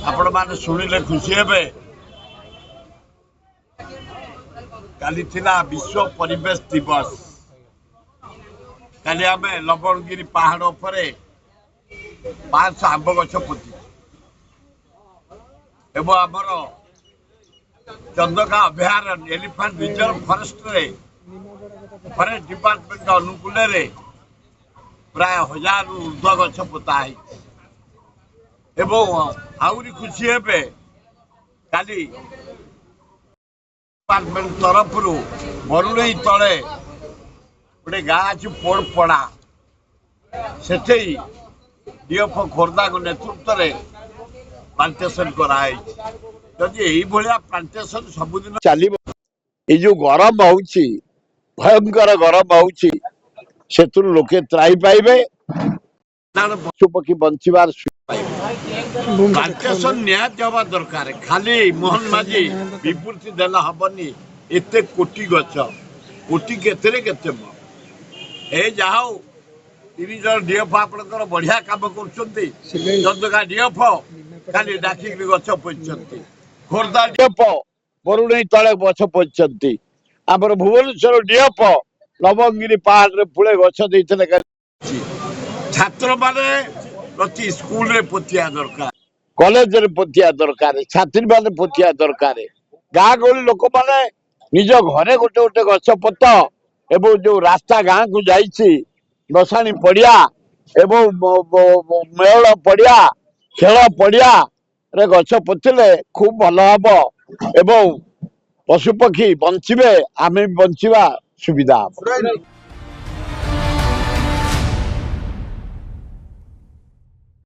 आपण माने शुणिले खुशी हे काली थिला विश्व परिवेश दिवस। काली आम लवणगिरी पहाड़ पर 500 आंब गछ पोती एवं आमर चंदका अभयारण्य एलिफेंट रिजर्व फॉरेस्ट रे फॉरेस्ट डिपार्टमेंट अनुकूल प्राय 1000 ऊर्ध्व गछ पोता है। आहरी खुशी हे काली डिपार्टमेंट तरफ बरुणई तले गोटे गाँ अच्छी पोड़पड़ा से डीएफ खोर्धा नेतृत्व में प्लांटेशन कराई। जदि प्लांटेशन सबुदिन चलो ये जो गरम हो भयंकर गरम हो लोके त्राई पाइबे पशु पक्षी बंचार प्लांटेशन निहाती हवा दरकार। खाली मोहन माझी विवृत्ति देना हबनी एते कोटी गछ कोटी केते केते जहा 3 जन डीएफ आपणकर बढ़िया काम कर चंदका डीएफ खाली डाकिक गछ पोचती खोर्धा डीएफ बरुणई तले गछ पोचती आमर भुवनेश्वर डीएफ लवणगिरी पहाड़ पुले गछ देते। छात्र माने प्रति स्कूल रे पोतिया दरकार कॉलेज रे पोतिया दरकार छात्री माने पोतिया दरकार गाँ गहली लोक माने निज घरे गोटे गोटे गछ पत एवं जो रास्ता गाँ को जाइछि बसाणी पड़िया एवं मेल पड़िया खेल पड़िया रे गछ पोतिले खूब भल हम एवं पशुपक्षी बंचिबे आमे बंचिबा सुविधा हम।